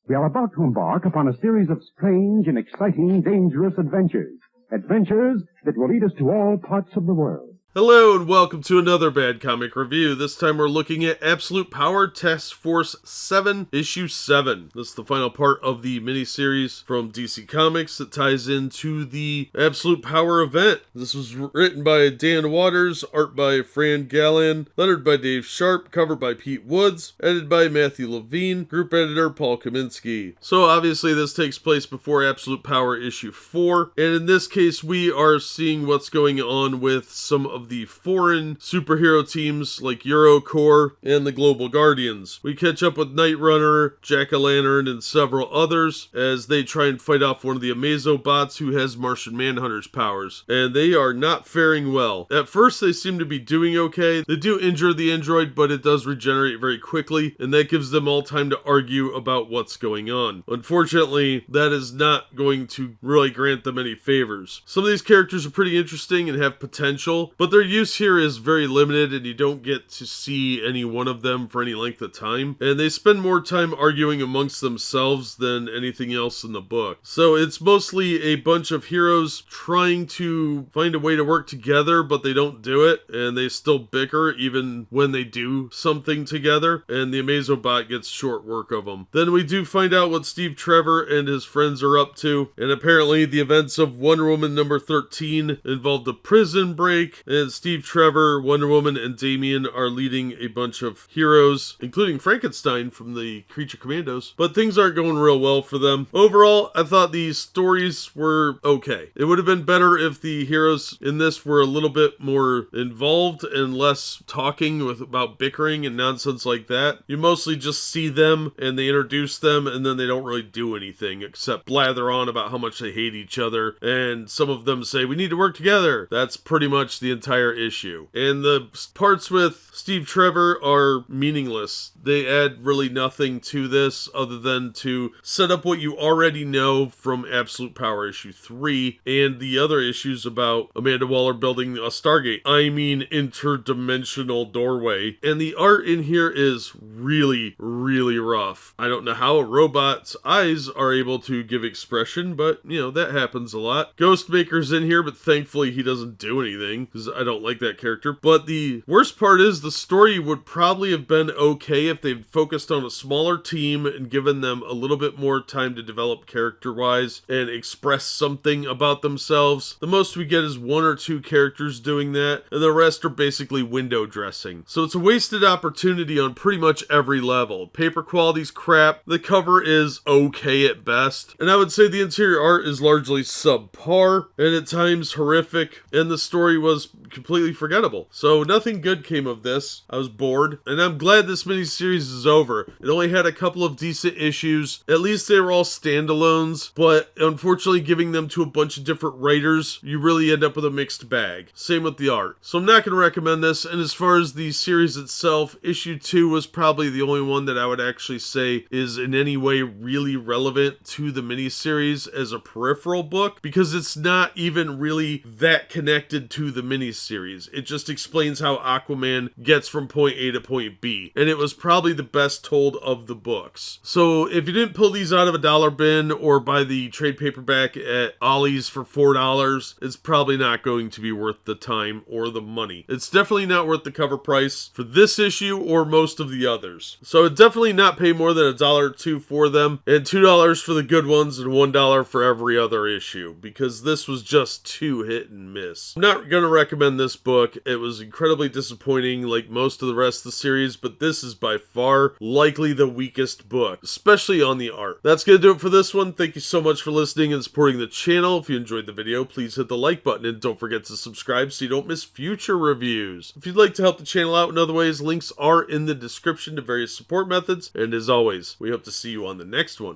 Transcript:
We are about to embark upon a series of strange and exciting, dangerous adventures. Adventures that will lead us to all parts of the world. Hello and welcome to another Bad Comic Review. This time we're looking at Absolute Power Task Force VII, Issue 7. This is the final part of the miniseries from DC Comics that ties into the Absolute Power event. This was written by Dan Waters, art by Fran, Galan, lettered by Dave Sharpe, cover by Pete Woods, edited by Matthew Levine, group editor Paul Kaminsky. So obviously this takes place before Absolute Power Issue 4, and in this case we are seeing what's going on with some of the foreign superhero teams like Eurocorps and the Global Guardians. We catch up with Night Runner, Jack-o'-lantern, and several others as they try and fight off one of the Amazo bots who has Martian Manhunter's powers, and they are not faring well. At first they seem to be doing okay. They do injure the android, but it does regenerate very quickly, and that gives them all time to argue about what's going on. Unfortunately, that is not going to really grant them any favors. Some of these characters are pretty interesting and have potential, but their use here is very limited and you don't get to see any one of them for any length of time, and they spend more time arguing amongst themselves than anything else in the book. So it's mostly a bunch of heroes trying to find a way to work together, but they don't do it, and they still bicker even when they do something together, and the Amazo bot gets short work of them. Then we do find out what Steve Trevor and his friends are up to, and apparently the events of Wonder Woman number 13 involved a prison break, and Steve Trevor, Wonder Woman, and Damian are leading a bunch of heroes, including Frankenstein from the Creature Commandos, but things aren't going real well for them. Overall, I thought these stories were okay. It would have been better if the heroes in this were a little bit more involved and less talking about bickering and nonsense like that. You mostly just see them and they introduce them and then they don't really do anything except blather on about how much they hate each other, and some of them say, "We need to work together." That's pretty much the entire issue. And the parts with Steve Trevor are meaningless. They add really nothing to this other than to set up what you already know from Absolute Power issue 3 and the other issues about Amanda Waller building a Stargate. I mean, interdimensional doorway. And the art in here is really, really rough. I don't know how a robot's eyes are able to give expression, but you know, that happens a lot. Ghostmaker's in here, but thankfully he doesn't do anything because I don't like that character. But the worst part is the story would probably have been okay if they'd focused on a smaller team and given them a little bit more time to develop character-wise and express something about themselves. The most we get is one or two characters doing that, and the rest are basically window dressing. So it's a wasted opportunity on pretty much every level. Paper quality's crap, the cover is okay at best, and I would say the interior art is largely subpar, and at times horrific, and the story was completely forgettable. So nothing good came of this. I was bored, and I'm glad this miniseries is over. It only had a couple of decent issues. At least they were all standalones, but unfortunately giving them to a bunch of different writers, you really end up with a mixed bag. Same with the art. So I'm not going to recommend this, and as far as the series itself, issue 2 was probably the only one that I would actually say is in any way really relevant to the miniseries as a peripheral book, because it's not even really that connected to the miniseries. It just explains how Aquaman gets from point A to point B, and it was probably the best told of the books. So if you didn't pull these out of a dollar bin or buy the trade paperback at Ollie's for $4, it's probably not going to be worth the time or the money. It's definitely not worth the cover price for this issue or most of the others. So I'd definitely not pay more than $1 or $2 for them, and $2 for the good ones and $1 for every other issue, because this was just too hit and miss. I'm not going to recommend this book. It was incredibly disappointing like most of the rest of the series, but this is by far likely the weakest book, especially on the art. That's going to do it for this one. Thank you so much for listening and supporting the channel. If you enjoyed the video, please hit the like button and don't forget to subscribe so you don't miss future reviews. If you'd like to help the channel out in other ways, links are in the description to various support methods, and as always, we hope to see you on the next one.